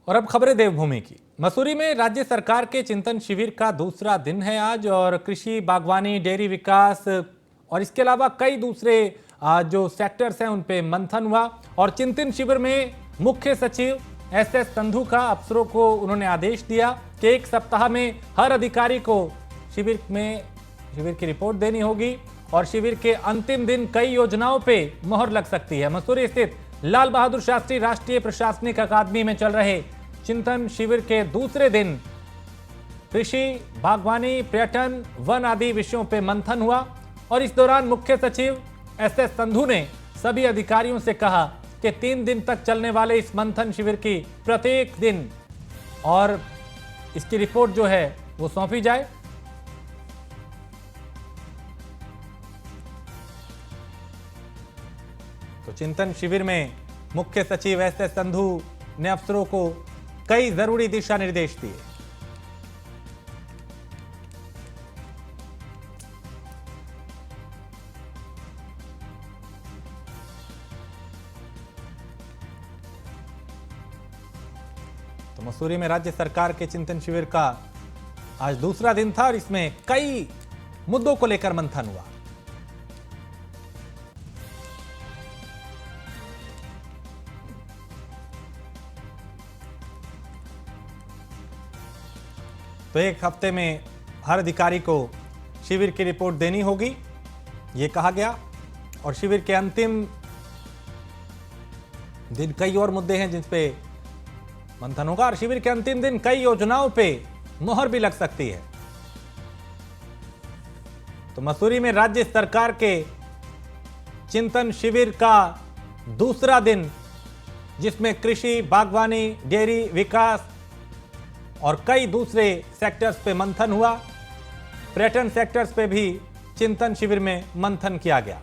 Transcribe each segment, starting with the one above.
और अब खबरें देवभूमि की। मसूरी में राज्य सरकार के चिंतन शिविर का दूसरा दिन है आज, और कृषि, बागवानी, डेयरी विकास और इसके अलावा कई दूसरे जो सेक्टर्स हैं उन पे मंथन हुआ। और चिंतन शिविर में मुख्य सचिव एस संधू का अफसरों को उन्होंने आदेश दिया कि 1 सप्ताह में हर अधिकारी को शिविर की रिपोर्ट देनी होगी और शिविर के अंतिम दिन कई योजनाओं पे मोहर लग सकती है। मसूरी स्थित लाल बहादुर शास्त्री राष्ट्रीय प्रशासनिक अकादमी में चल रहे चिंतन शिविर के दूसरे दिन कृषि, बागवानी, पर्यटन, वन आदि विषयों पे मंथन हुआ। और इस दौरान मुख्य सचिव एस संधू ने सभी अधिकारियों से कहा कि 3 दिन तक चलने वाले इस मंथन शिविर की प्रत्येक दिन और इसकी रिपोर्ट जो है वो सौंपी जाए। तो चिंतन शिविर में मुख्य सचिव एस संधू ने अफसरों को कई जरूरी दिशा निर्देश दिए। तो मसूरी में राज्य सरकार के चिंतन शिविर का आज दूसरा दिन था और इसमें कई मुद्दों को लेकर मंथन हुआ। तो 1 हफ्ते में हर अधिकारी को शिविर की रिपोर्ट देनी होगी, ये कहा गया। और शिविर के अंतिम दिन कई और मुद्दे हैं जिन पे मंथन होगा, और शिविर के अंतिम दिन कई योजनाओं पे मोहर भी लग सकती है। तो मसूरी में राज्य सरकार के चिंतन शिविर का दूसरा दिन, जिसमें कृषि, बागवानी, डेयरी विकास और कई दूसरे सेक्टर्स पे मंथन हुआ। पर्यटन सेक्टर्स पे भी चिंतन शिविर में मंथन किया गया।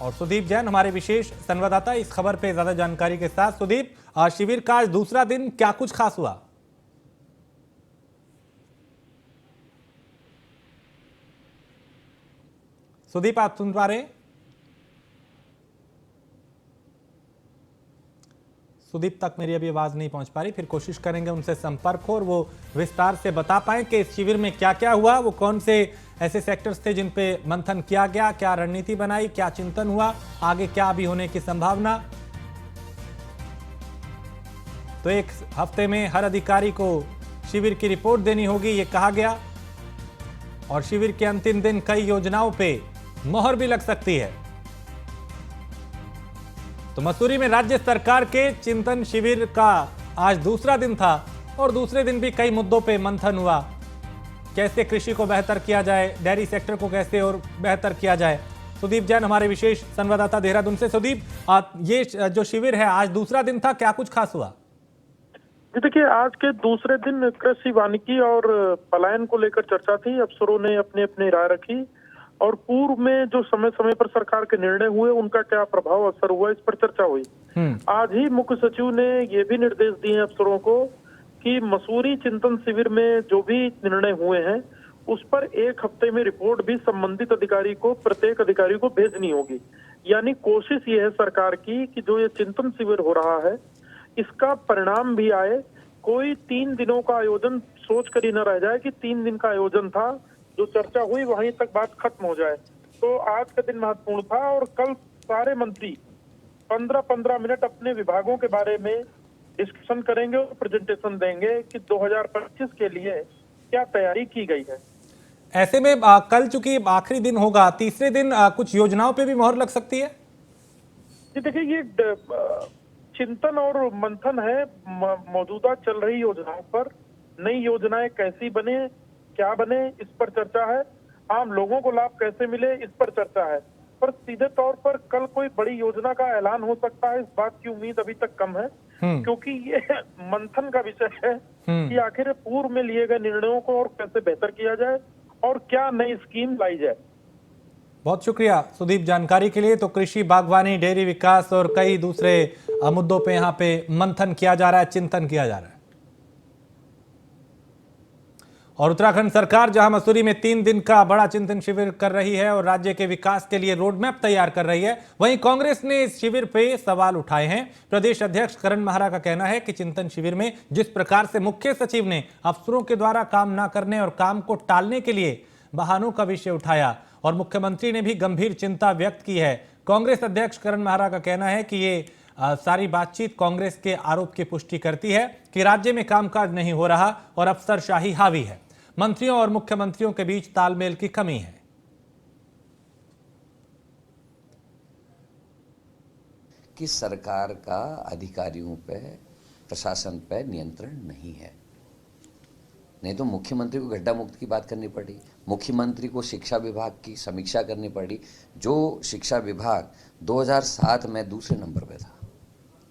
और सुदीप जैन हमारे विशेष संवाददाता इस खबर पे ज्यादा जानकारी के साथ। सुदीप, शिविर का आज दूसरा दिन, क्या कुछ खास हुआ? सुदीप, आप सुन पा रहे हैं? सुदीप तक मेरी अभी आवाज नहीं पहुंच पा रही, फिर कोशिश करेंगे उनसे संपर्क हो और वो विस्तार से बता पाएं कि इस शिविर में क्या क्या हुआ, वो कौन से ऐसे सेक्टर्स थे जिन पे मंथन किया गया, क्या रणनीति बनाई, क्या चिंतन हुआ, आगे क्या अभी होने की संभावना। तो 1 हफ्ते में हर अधिकारी को शिविर की रिपोर्ट देनी होगी, ये कहा गया। और शिविर के अंतिम दिन कई योजनाओं पे मोहर भी लग सकती है। तो मसूरी में राज्य सरकार के चिंतन शिविर का आज दूसरा दिन था और दूसरे दिन भी कई मुद्दों पे मंथन हुआ। कैसे कृषि को बेहतर किया जाए, डेयरी सेक्टर को कैसे और बेहतर किया जाए। सुदीप जैन हमारे विशेष संवाददाता देहरादून से। सुदीप, ये जो शिविर है आज दूसरा दिन था, क्या कुछ खास हुआ? जी देखिए, आज के दूसरे दिन कृषि, वानिकी और पलायन को लेकर चर्चा थी। अफसरों ने अपनी अपनी राय रखी और पूर्व में जो समय समय पर सरकार के निर्णय हुए उनका क्या प्रभाव असर हुआ, इस पर चर्चा हुई। आज ही मुख्य सचिव ने ये भी निर्देश दिए अफसरों को कि मसूरी चिंतन शिविर में जो भी निर्णय हुए हैं उस पर 1 हफ्ते में रिपोर्ट भी संबंधित अधिकारी को, प्रत्येक अधिकारी को भेजनी होगी। यानी कोशिश ये है सरकार की कि जो ये चिंतन शिविर हो रहा है इसका परिणाम भी आए। कोई 3 दिनों का आयोजन सोच कर ही न रह जाए कि 3 दिन का आयोजन था, जो चर्चा हुई वहीं तक बात खत्म हो जाए। तो आज का दिन महत्वपूर्ण था और कल सारे मंत्री 15-15 मिनट अपने विभागों के बारे में डिस्कशन करेंगे और प्रेजेंटेशन देंगे कि 2025 के लिए क्या तैयारी की गई है। ऐसे में कल चूंकि आखिरी दिन होगा, तीसरे दिन कुछ योजनाओं पे भी मोहर लग सकती है। जी देखिए, ये चिंतन और मंथन है मौजूदा चल रही योजनाओं पर। नई योजनाएं कैसी बने, क्या बने, इस पर चर्चा है। आम लोगों को लाभ कैसे मिले, इस पर चर्चा है। पर सीधे तौर पर कल कोई बड़ी योजना का ऐलान हो सकता है, इस बात की उम्मीद अभी तक कम है, क्योंकि ये मंथन का विषय है कि आखिर पूर्व में लिए गए निर्णयों को और कैसे बेहतर किया जाए और क्या नई स्कीम लाई जाए। बहुत शुक्रिया सुदीप जानकारी के लिए। तो कृषि, बागवानी, डेयरी विकास और कई दूसरे मुद्दों पे यहाँ पे मंथन किया जा रहा है, चिंतन किया जा रहा है। और उत्तराखंड सरकार जहां मसूरी में 3 दिन का बड़ा चिंतन शिविर कर रही है और राज्य के विकास के लिए रोड मैप तैयार कर रही है, वहीं कांग्रेस ने इस शिविर पे सवाल उठाए हैं। प्रदेश अध्यक्ष करण माहरा का कहना है कि चिंतन शिविर में जिस प्रकार से मुख्य सचिव ने अफसरों के द्वारा काम न करने और काम को टालने के लिए बहानों का विषय उठाया और मुख्यमंत्री ने भी गंभीर चिंता व्यक्त की है। कांग्रेस अध्यक्ष करण माहरा का कहना है कि ये सारी बातचीत कांग्रेस के आरोप की पुष्टि करती है कि राज्य में कामकाज नहीं हो रहा और अफसरशाही हावी है। मंत्रियों और मुख्यमंत्रियों के बीच तालमेल की कमी है। कि सरकार का अधिकारियों पे, प्रशासन पे नियंत्रण नहीं है। नहीं तो मुख्यमंत्री को गड्ढा मुक्त की बात करनी पड़ी, मुख्यमंत्री को शिक्षा विभाग की समीक्षा करनी पड़ी। जो शिक्षा विभाग 2007 में दूसरे नंबर पे था,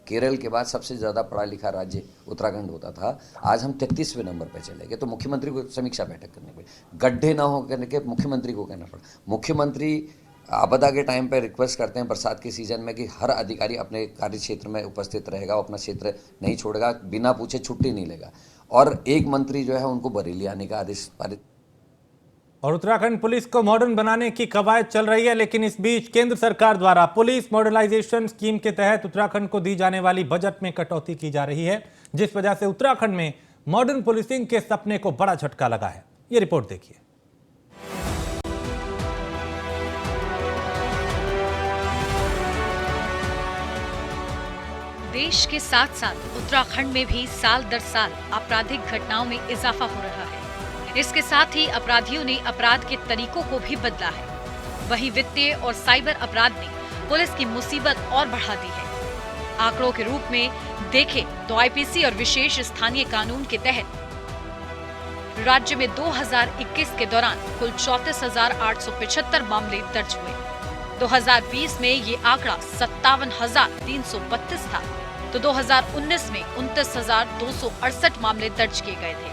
केरल के बाद सबसे ज़्यादा पढ़ा लिखा राज्य उत्तराखंड होता था, आज हम 33वें नंबर पे चले गए। तो मुख्यमंत्री को समीक्षा बैठक करनी पड़ी, गड्ढे ना हो करने के मुख्यमंत्री को कहना पड़ा। मुख्यमंत्री आपदा के टाइम पे रिक्वेस्ट करते हैं बरसात के सीजन में कि हर अधिकारी अपने कार्य क्षेत्र में उपस्थित रहेगा, अपना क्षेत्र नहीं छोड़ेगा, बिना पूछे छुट्टी नहीं लेगा। और एक मंत्री जो है उनको बरेली आने का आदेश पारित। और उत्तराखंड पुलिस को मॉडर्न बनाने की कवायद चल रही है, लेकिन इस बीच केंद्र सरकार द्वारा पुलिस मॉडर्नाइजेशन स्कीम के तहत उत्तराखंड को दी जाने वाली बजट में कटौती की जा रही है, जिस वजह से उत्तराखंड में मॉडर्न पुलिसिंग के सपने को बड़ा झटका लगा है। ये रिपोर्ट देखिए। देश के साथ साथ उत्तराखंड में भी साल दर साल आपराधिक घटनाओं में इजाफा हो रहा है। इसके साथ ही अपराधियों ने अपराध के तरीकों को भी बदला है। वहीं वित्तीय और साइबर अपराध ने पुलिस की मुसीबत और बढ़ा दी है। आंकड़ों के रूप में देखें तो आईपीसी और विशेष स्थानीय कानून के तहत राज्य में 2021 के दौरान कुल 34,875 मामले दर्ज हुए। 2020 में ये आंकड़ा 57,332 था, तो 2019 में 29,268 मामले दर्ज किए गए थे।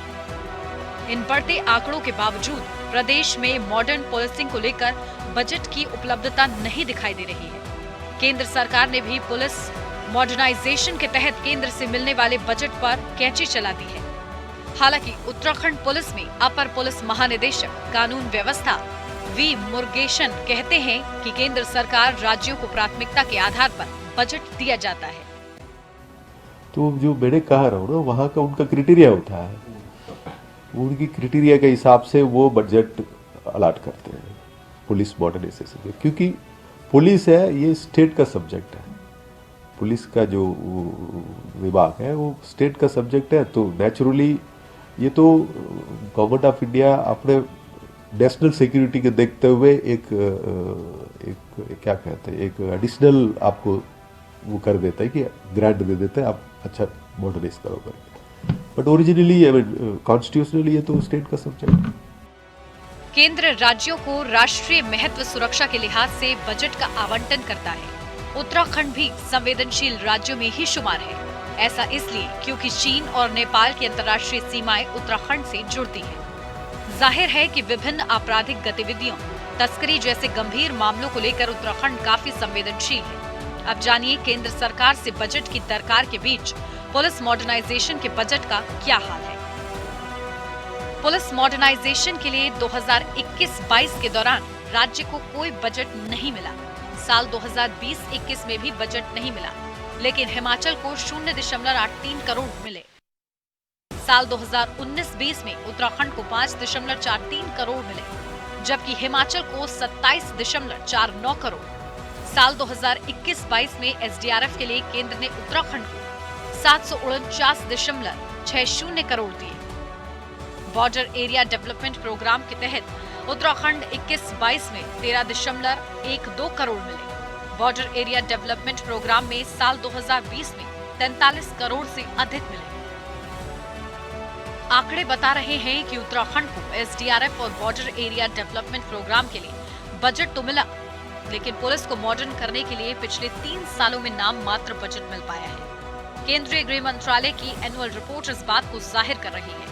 इन बढ़ते आंकड़ों के बावजूद प्रदेश में मॉडर्न पुलिसिंग को लेकर बजट की उपलब्धता नहीं दिखाई दे रही है। केंद्र सरकार ने भी पुलिस मॉडर्नाइजेशन के तहत केंद्र से मिलने वाले बजट पर कैंची चला दी है। हालांकि उत्तराखंड पुलिस में अपर पुलिस महानिदेशक कानून व्यवस्था वी मुरुगेशन कहते हैं कि केंद्र सरकार राज्यों को प्राथमिकता के आधार पर बजट दिया जाता है। तो जो मैंने कहा रहा हूँ ना, वहाँ का उनका क्राइटेरिया होता है, उनकी क्राइटेरिया के हिसाब से वो बजट अलाट करते हैं पुलिस मॉडर्नाइजेशन के। क्योंकि पुलिस है, ये स्टेट का सब्जेक्ट है। पुलिस का जो विभाग है वो स्टेट का सब्जेक्ट है, तो नेचुरली ये तो गवर्नमेंट ऑफ इंडिया अपने नेशनल सिक्योरिटी के देखते हुए एक क्या कहते हैं, एक एडिशनल आपको वो कर देता है कि ग्रांट दे देता है, आप अच्छा मॉडर्नाइज करो करके। बट ओरिजिनली कॉन्स्टिट्यूशनली ये तो स्टेट का सब्जेक्ट है। केंद्र राज्यों को राष्ट्रीय महत्व सुरक्षा के लिहाज से बजट का आवंटन करता है। उत्तराखंड भी संवेदनशील राज्यों में ही शुमार है। ऐसा इसलिए क्योंकि चीन और नेपाल की अंतर्राष्ट्रीय सीमाएं उत्तराखंड से जुड़ती हैं। जाहिर है कि विभिन्न आपराधिक गतिविधियों, तस्करी जैसे गंभीर मामलों को लेकर उत्तराखंड काफी संवेदनशील है। अब जानिए केंद्र सरकार से बजट की दरकार के बीच पुलिस मॉडर्नाइजेशन के बजट का क्या हाल है। पुलिस मॉडर्नाइजेशन के लिए 2021-22 के दौरान राज्य को कोई बजट नहीं मिला। साल 2020-21 में भी बजट नहीं मिला, लेकिन हिमाचल को 0.83 करोड़ मिले। साल 2019-20 में उत्तराखंड को 5.43 करोड़ मिले, जबकि हिमाचल को 27.49 करोड़। साल 2021-22 में एसडीआरएफ के लिए केंद्र ने उत्तराखंड को 749.60 करोड़ दिए। बॉर्डर एरिया डेवलपमेंट प्रोग्राम के तहत उत्तराखंड 21-22 में 13.12 करोड़ मिले। बॉर्डर एरिया डेवलपमेंट प्रोग्राम में साल 2020 में 43 करोड़ से अधिक मिले। आंकड़े बता रहे हैं कि उत्तराखंड को एसडीआरएफ और बॉर्डर एरिया डेवलपमेंट प्रोग्राम के लिए बजट तो मिला, लेकिन पुलिस को मॉडर्न करने के लिए पिछले 3 सालों में नाम मात्र बजट मिल पाया है। केंद्रीय गृह मंत्रालय की एनुअल रिपोर्ट इस बात को जाहिर कर रही है।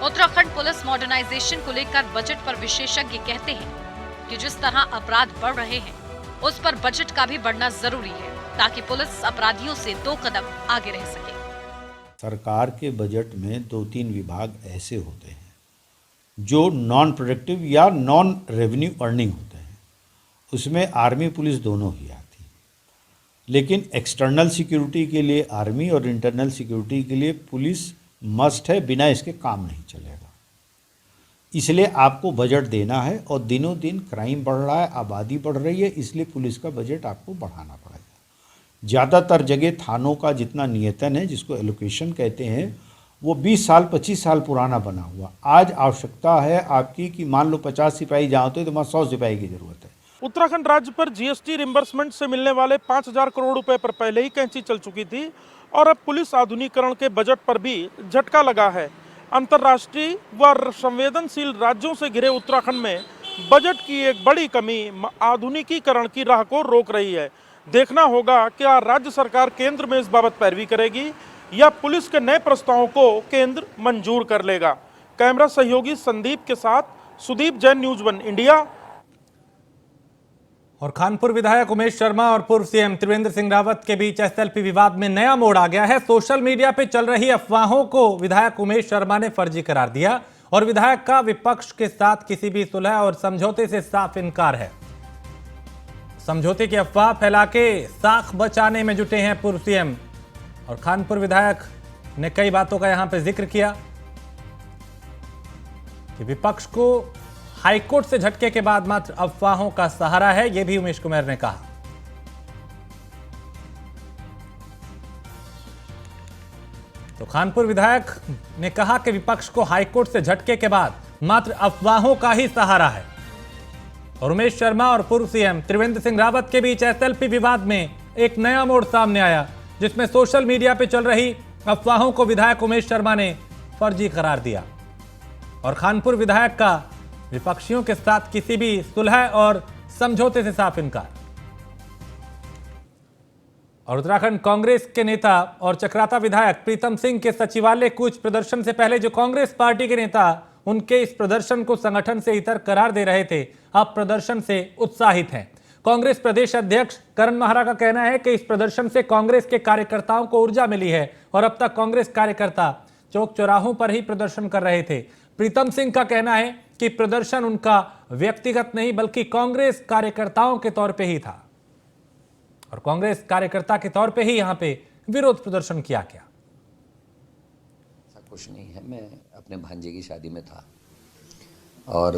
उत्तराखंड पुलिस मॉडर्नाइजेशन को लेकर बजट पर विशेषज्ञ कहते हैं कि जिस तरह अपराध बढ़ रहे हैं, उस पर बजट का भी बढ़ना जरूरी है, ताकि पुलिस अपराधियों से 2 कदम आगे रह सके। सरकार के बजट में 2-3 विभाग ऐसे होते हैं जो नॉन प्रोडक्टिव या नॉन रेवेन्यू अर्निंग होते हैं, उसमें आर्मी पुलिस दोनों ही आती है। लेकिन एक्सटर्नल सिक्योरिटी के लिए आर्मी और इंटरनल सिक्योरिटी के लिए पुलिस मस्ट है, बिना इसके काम नहीं चलेगा। इसलिए आपको बजट देना है और दिनों दिन क्राइम बढ़ रहा है, आबादी बढ़ रही है, इसलिए पुलिस का बजट आपको बढ़ाना पड़ेगा। ज़्यादातर जगह थानों का जितना नियतन है, जिसको एलोकेशन कहते हैं, वो 20 साल 25 साल पुराना बना हुआ। आज आवश्यकता है आपकी कि मान लो 50 सिपाही जहाँ होते तो वहाँ 100 सिपाही की ज़रूरत है। उत्तराखंड राज्य पर जीएसटी रिम्बर्समेंट से मिलने वाले 5,000 करोड़ रुपए पर पहले ही कैंची चल चुकी थी और अब पुलिस आधुनिकीकरण के बजट पर भी झटका लगा है। अंतर्राष्ट्रीय व संवेदनशील राज्यों से घिरे उत्तराखंड में बजट की एक बड़ी कमी आधुनिकीकरण की राह को रोक रही है। देखना होगा क्या राज्य सरकार केंद्र में इस बाबत पैरवी करेगी या पुलिस के नए प्रस्तावों को केंद्र मंजूर कर लेगा। कैमरा सहयोगी संदीप के साथ सुदीप जैन, न्यूज़ 1 इंडिया। और कानपुर विधायक उमेश शर्मा और पूर्व सीएम त्रिवेंद्र सिंह रावत के बीच एसएलपी विवाद में नया मोड़ आ गया है। सोशल मीडिया पे चल रही अफवाहों को विधायक उमेश शर्मा ने फर्जी करार दिया और विधायक का विपक्ष के साथ किसी भी सुलह और समझौते से साफ इनकार है। समझौते की अफवाह फैला के साख बचाने में जुटे हैं पूर्व सीएम। और कानपुर विधायक ने कई बातों का यहां पे जिक्र किया कि विपक्ष को हाईकोर्ट से झटके के बाद मात्र अफवाहों का सहारा है, यह भी उमेश कुमार ने कहा। तो कानपुर विधायक ने कहा कि विपक्ष को हाईकोर्ट से झटके के बाद मात्र अफवाहों का ही सहारा है। और उमेश शर्मा और पूर्व सीएम त्रिवेंद्र सिंह रावत के बीच एसएलपी विवाद में एक नया मोड़ सामने आया, जिसमें सोशल मीडिया पर चल रही अफवाहों को विधायक उमेश शर्मा ने फर्जी करार दिया और कानपुर विधायक का विपक्षियों के साथ किसी भी सुलह और समझौते से साफ इनकार। और उत्तराखंड कांग्रेस के नेता और चक्राता विधायक प्रीतम सिंह के सचिवालय कूच प्रदर्शन से पहले जो कांग्रेस पार्टी के नेता उनके इस प्रदर्शन को संगठन से इतर करार दे रहे थे, अब प्रदर्शन से उत्साहित हैं। कांग्रेस प्रदेश अध्यक्ष करण महारा का कहना है कि इस प्रदर्शन से कांग्रेस के कार्यकर्ताओं को ऊर्जा मिली है और अब तक कांग्रेस कार्यकर्ता चौक चौराहों पर ही प्रदर्शन कर रहे थे। प्रीतम सिंह का कहना है कि प्रदर्शन उनका व्यक्तिगत नहीं बल्कि कांग्रेस कार्यकर्ताओं के तौर पे ही था और कांग्रेस कार्यकर्ता के तौर पे ही यहां पे विरोध प्रदर्शन किया गया। ऐसा कुछ नहीं है। मैं अपने भांजे की शादी में था और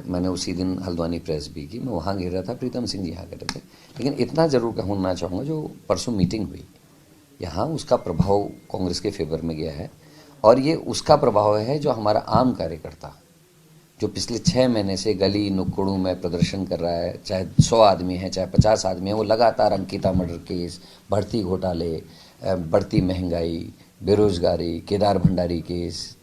मैंने उसी दिन हल्द्वानी प्रेस भी की। मैं वहाँ गिर रहा था, प्रीतम सिंह जी यहाँ गए थे। लेकिन इतना जरूर कहना चाहूँगा, जो परसों मीटिंग हुई यहाँ, उसका प्रभाव कांग्रेस के फेवर में गया है और ये उसका प्रभाव है जो हमारा आम कार्यकर्ता जो पिछले 6 महीने से गली नुक्कड़ों में प्रदर्शन कर रहा है, चाहे 100 आदमी है चाहे 50 आदमी है, वो लगातार अंकिता मर्डर केस, भर्ती घोटाले, बढ़ती महंगाई, बेरोजगारी, केदार भंडारी केस,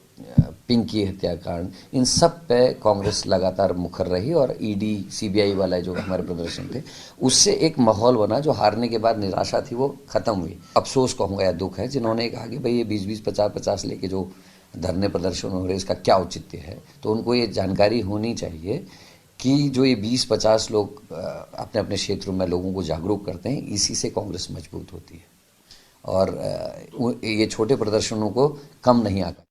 पिंकी हत्याकांड, इन सब पे कांग्रेस लगातार मुखर रही और ईडी सीबीआई वाला जो हमारे प्रदर्शन थे, उससे एक माहौल बना जो हारने के बाद निराशा थी वो खत्म हुई। अफसोस कहूँगा या दुख है जिन्होंने कहा कि भाई ये 20-20, 50-50 लेके जो धरने प्रदर्शन हो रहे, इसका क्या औचित्य है। तो उनको ये जानकारी होनी चाहिए कि जो ये 20-50 लोग अपने अपने क्षेत्रों में लोगों को जागरूक करते हैं, इसी से कांग्रेस मजबूत होती है और ये छोटे प्रदर्शनों को कम नहीं आता।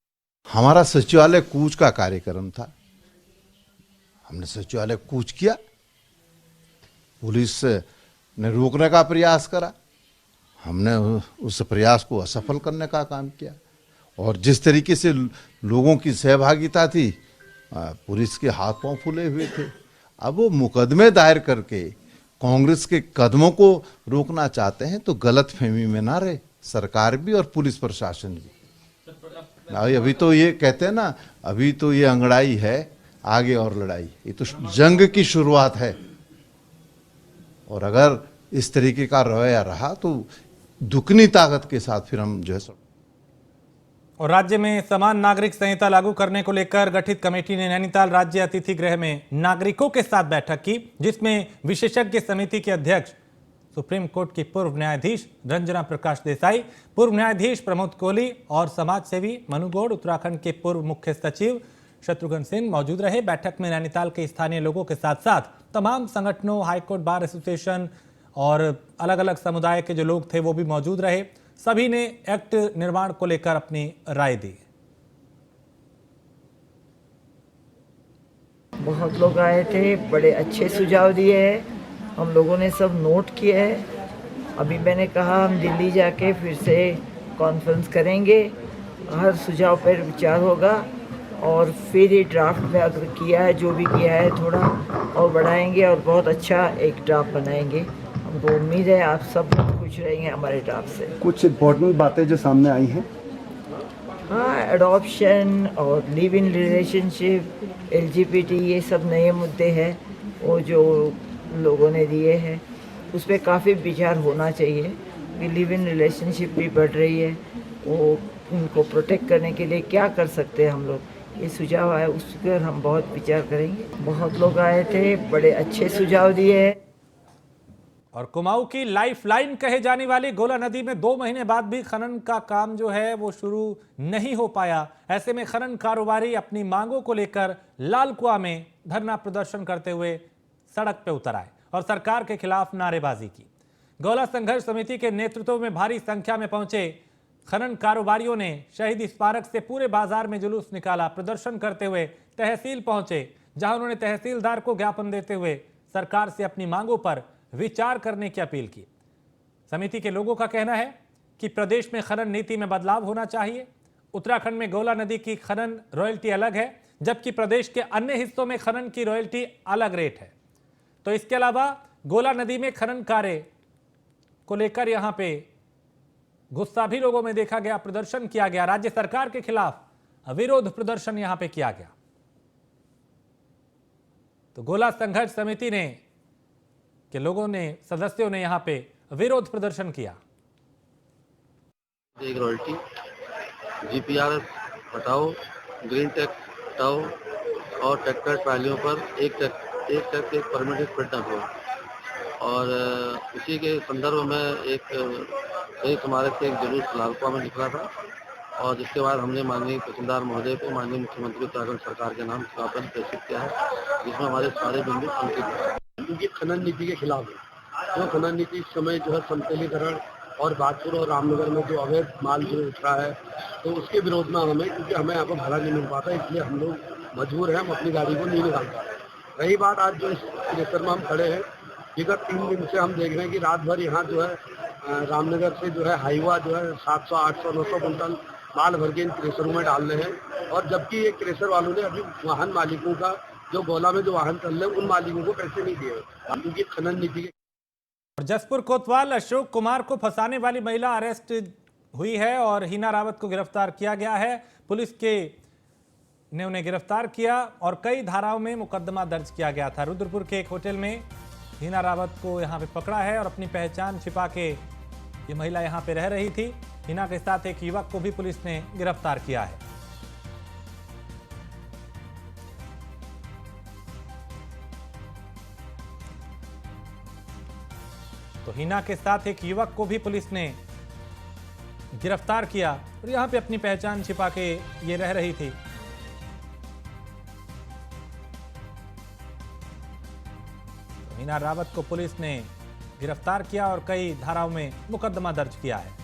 हमारा सचिवालय कूच का कार्यक्रम था, हमने सचिवालय कूच किया, पुलिस ने रोकने का प्रयास करा, हमने उस प्रयास को असफल करने का काम किया और जिस तरीके से लोगों की सहभागिता थी, पुलिस के हाथ पांव फूले हुए थे। अब वो मुकदमे दायर करके कांग्रेस के कदमों को रोकना चाहते हैं तो गलतफहमी में ना रहे सरकार भी और पुलिस प्रशासन भी। अभी तो ये कहते हैं ना, अभी तो ये अंगड़ाई है, आगे और लड़ाई। ये तो जंग की शुरुआत है और अगर इस तरीके का रवैया रहा तो दुगनी ताकत के साथ फिर हम जो है। और राज्य में समान नागरिक संहिता लागू करने को लेकर गठित कमेटी ने नैनीताल राज्य अतिथि गृह में नागरिकों के साथ बैठक की, जिसमें विशेषज्ञ समिति के अध्यक्ष सुप्रीम कोर्ट की पूर्व न्यायाधीश रंजना प्रकाश देसाई, पूर्व न्यायाधीश प्रमोद कोहली और समाज सेवी मनु गौड़, उत्तराखंड के पूर्व मुख्य सचिव शत्रुघ्न सिंह मौजूद रहे। बैठक में नैनीताल के स्थानीय लोगों के साथ साथ तमाम संगठनों, हाईकोर्ट बार एसोसिएशन और अलग अलग समुदाय के जो लोग थे वो भी मौजूद रहे। सभी ने एक्ट निर्माण को लेकर अपनी राय दी। बहुत लोग आए थे, बड़े अच्छे सुझाव दिए हैं, हम लोगों ने सब नोट किए हैं। अभी मैंने कहा हम दिल्ली जाके फिर से कॉन्फ्रेंस करेंगे, हर सुझाव पर विचार होगा और फिर ये ड्राफ्ट में अगर किया है, जो भी किया है थोड़ा और बढ़ाएंगे और बहुत अच्छा एक ड्राफ्ट बनाएंगे। हमको उम्मीद है आप सब खुश रहेंगे हमारे ड्राफ्ट से। कुछ इम्पोर्टेंट बातें जो सामने आई हैं, हाँ, एडॉप्शन और लिव इन रिलेशनशिप, LGBT, ये सब नए मुद्दे हैं वो जो लोगों ने दिए हैं, उस पर काफ़ी विचार होना चाहिए कि लिव इन रिलेशनशिप भी बढ़ रही है, वो उनको प्रोटेक्ट करने के लिए क्या कर सकते हैं हम लोग, ये सुझाव आए उस पर हम बहुत विचार करेंगे। बहुत लोग आए थे, बड़े अच्छे सुझाव दिए हैं। और कुमाऊं की लाइफलाइन कहे जाने वाली गोला नदी में 2 महीने बाद भी खनन का काम जो है वो शुरू नहीं हो पाया। ऐसे में खनन कारोबारी अपनी मांगों को लेकर लाल कुआं में धरना प्रदर्शन करते हुए सड़क पे उतर आए और सरकार के खिलाफ नारेबाजी की। गोला संघर्ष समिति के नेतृत्व में भारी संख्या में पहुंचे खनन कारोबारियों ने शहीद स्मारक से पूरे बाजार में जुलूस निकाला। प्रदर्शन करते हुए तहसील पहुंचे, जहां उन्होंने तहसीलदार को ज्ञापन देते हुए सरकार से अपनी मांगों पर विचार करने की अपील की। समिति के लोगों का कहना है कि प्रदेश में खनन नीति में बदलाव होना चाहिए। उत्तराखंड में गोला नदी की खनन रॉयल्टी अलग है, जबकि प्रदेश के अन्य हिस्सों में खनन की रॉयल्टी अलग रेट है। तो इसके अलावा गोला नदी में खनन कार्य को लेकर यहां पे गुस्सा भी लोगों में देखा गया, प्रदर्शन किया गया। राज्य सरकार के खिलाफ विरोध प्रदर्शन यहां पे किया गया। तो गोला संघर्ष समिति ने के लोगों ने, सदस्यों ने यहां पे विरोध प्रदर्शन किया। एक रॉयल्टी, GPR हटाओ, ग्रीन टैक्स हटाओ और ट्रैक्टर ट्रालियों पर एक टैक्स एक परमिटेड फिल्टर हो। और इसी के संदर्भ में एक समारोह से एक जुलूस लाल कुआं में निकला था और जिसके बाद हमने माननीय तहसीलदार महोदय को माननीय मुख्यमंत्री उत्तराखंड सरकार के नाम ज्ञापन प्रेषित किया है, जिसमें हमारे सारे बिंदु अंकित हैं। क्योंकि खनन नीति के खिलाफ है। जो खनन नीति इस समय जो है समतलीकरण और बागपुर और रामनगर में जो अवैध माल जो उठ रहा है, तो उसके विरोध में हमें, क्योंकि हमें यहाँ पर भाड़ा नहीं मिल पाता, इसलिए हम लोग मजबूर हैं, हम अपनी गाड़ी को नहीं निकाल पा रहे। रही बात आज जो इस क्रेशर में हम खड़े हैं, विगत 3 दिन से हम देख रहे हैं कि रात भर यहाँ जो है रामनगर से जो है हाईवा जो है 700, 800, 900 कुंटल माल भर के इन क्रेशरों में डाल रहे हैं। और जबकि ये क्रेशर वालों ने अभी वाहन मालिकों का, जो गोला में जो वाहन चल रहे हैं, उन मालिकों को पैसे नहीं दिए, क्योंकि खनन नीति के। जसपुर कोतवाल अशोक कुमार को फंसाने वाली महिला अरेस्ट हुई है और हिना रावत को गिरफ्तार किया गया है। पुलिस ने उन्हें गिरफ्तार किया और कई धाराओं में मुकदमा दर्ज किया गया था। रुद्रपुर के एक होटल में हिना रावत को यहां पे पकड़ा है और अपनी पहचान छिपा के ये महिला यहां पे रह रही थी। हिना के साथ एक युवक को भी पुलिस ने गिरफ्तार किया है। तो हिना के साथ एक युवक को भी पुलिस ने गिरफ्तार किया और यहां पे अपनी पहचान छिपा के ये रह रही थी। तो हिना रावत को पुलिस ने गिरफ्तार किया और कई धाराओं में मुकदमा दर्ज किया है।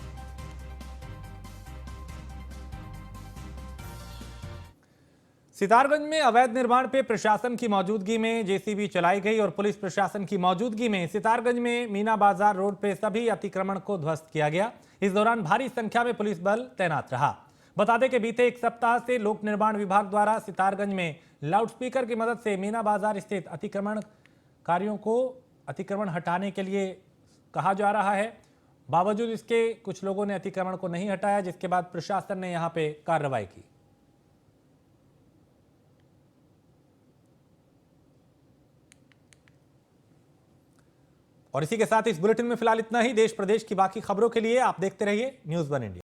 सितारगंज में अवैध निर्माण पे प्रशासन की मौजूदगी में जेसीबी चलाई गई और पुलिस प्रशासन की मौजूदगी में सितारगंज में मीना बाजार रोड पे सभी अतिक्रमण को ध्वस्त किया गया। इस दौरान भारी संख्या में पुलिस बल तैनात रहा। बता दें कि बीते एक सप्ताह से लोक निर्माण विभाग द्वारा सितारगंज में लाउडस्पीकर की मदद से मीना बाजार स्थित अतिक्रमणकारियों को अतिक्रमण हटाने के लिए कहा जा रहा है। बावजूद इसके कुछ लोगों ने अतिक्रमण को नहीं हटाया, जिसके बाद प्रशासन ने यहाँ पे कार्रवाई की। और इसी के साथ इस बुलेटिन में फिलहाल इतना ही। देश प्रदेश की बाकी खबरों के लिए आप देखते रहिए न्यूज़ 1 इंडिया।